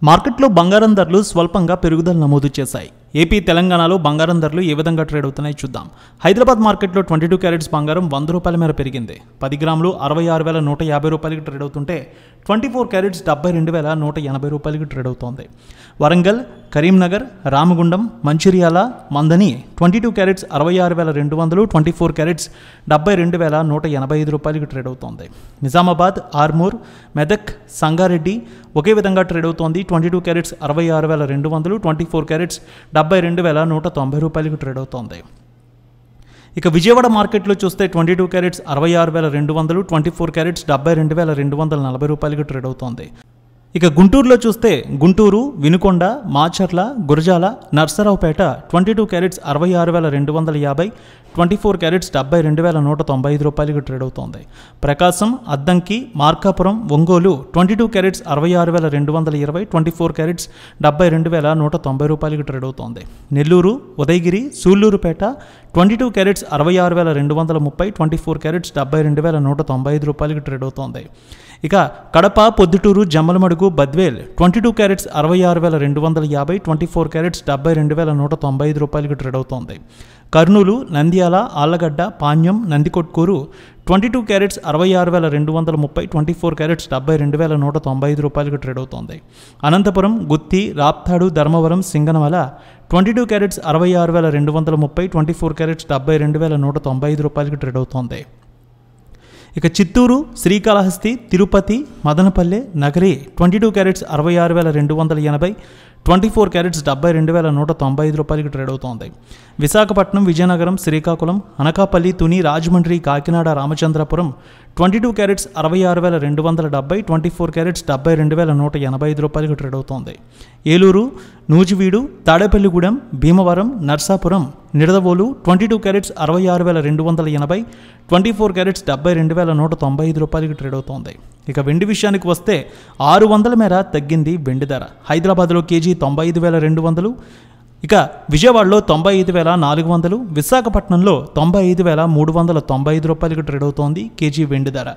మార్కెట్లో బంగారం ధరలు స్వల్పంగా పెరుగుదల నమోదు చేశాయి. ఏపీ, తెలంగాణలో బంగారం ధరలు ఏ విధంగా ట్రేడ్ అవుతున్నాయో చూద్దాం. హైదరాబాద్ మార్కెట్లో 22 క్యారెట్స్ బంగారం 100 రూపాయల మేర పెరిగింది. 10 గ్రాములు 66,150 రూపాయలకి ట్రేడ్ అవుతుంటే 24 క్యారెట్స్ 72,180 రూపాయలకి ట్రేడ్ అవుతోంది. వరంగల్, కరీంనగర్, రామగుండం, మంచిర్యాల, మందని 22 క్యారెట్స్ 66,200, 24 క్యారెట్స్ 72,185 రూపాయలకి ట్రేడ్ అవుతోంది. నిజామాబాద్, ఆర్మూర్, మెదక్, సంగారెడ్డి ఒకే విధంగా ట్రేడ్ అవుతోంది. 22 క్యారెట్స్ 66,200, 24 క్యారెట్స్ 72,190 రూపాయలకి ట్రేడ్ అవుతోంది. ఇక విజయవాడ మార్కెట్లో చూస్తే 22 క్యారెట్స్ 66,200, 24 క్యారెట్స్ 72,240 రూపాయలకి ట్రేడ్ అవుతోంది. ఇక గుంటూరులో చూస్తే గుంటూరు, వినుకొండ, మాచర్ల, గురజాల, నర్సరావుపేట 22 క్యారెట్స్ 66,250, 24 క్యారెట్స్ 72,195 రూపాయలకి ట్రేడ్ అవుతోంది. ప్రకాశం, అద్దంకి, మార్కాపురం, ఒంగోలు 22 క్యారెట్స్ 66,220, 24 క్యారెట్స్ 72,190 రూపాయలకి ట్రేడ్ అవుతోంది. నెల్లూరు, ఉదయగిరి, సూళ్లూరుపేట 22 క్యారెట్స్ 66,230, 24 క్యారెట్స్ 72,195 రూపాయలకి ట్రేడ్ అవుతోంది. ఇక కడప, పొద్దుటూరు, జమ్మలమడుగు, బద్వేల్ 22 క్యారెట్స్ 66,250, 24 క్యారెట్స్ 72,195 రూపాయలకి ట్రేడ్ అవుతోంది. కర్నూలు, నంద్యాల, ఆళ్లగడ్డ, పాణ్యం, నందికొట్కూరు 22 క్యారెట్స్ 66,230, 24 క్యారెట్స్ 72,195 రూపాయలకి ట్రేడ్ అవుతోంది. అనంతపురం, గుత్తి, రాప్తాడు, ధర్మవరం, సింగనమల 22 క్యారెట్స్ 66,230, 24 క్యారెట్స్ 72,195 రూపాయలకి ట్రేడ్ అవుతోంది. ఇక చిత్తూరు, శ్రీకాళహస్తి, తిరుపతి, మదనపల్లె, నగరి 22 క్యారెట్స్ 66,280, 24 క్యారెట్స్ 72,195 రూపాయలకి ట్రేడ్ అవుతోంది. విశాఖపట్నం, విజయనగరం, శ్రీకాకుళం, అనకాపల్లి, తుని, రాజమండ్రి, కాకినాడ, రామచంద్రపురం 22 క్యారెట్స్ 66,270, 24 క్యారెట్స్ 72,185 రూపాయలకి ట్రేడ్ అవుతోంది. ఏలూరు, నూజివీడు, తాడేపల్లిగూడెం, భీమవరం, నర్సాపురం, నిడదవోలు 22 క్యారెట్స్ 66,280, 24 క్యారెట్స్ 72,195 రూపాయలకి ట్రేడ్ అవుతోంది. ఇక వెండి విషయానికి వస్తే 600 మేర తగ్గింది వెండి ధర. హైదరాబాద్లో కేజీ 95,200, ఇక విజయవాడలో 95,400, విశాఖపట్నంలో 95,395 రూపాయలకి ట్రేడ్ అవుతోంది కేజీ వెండి ధర.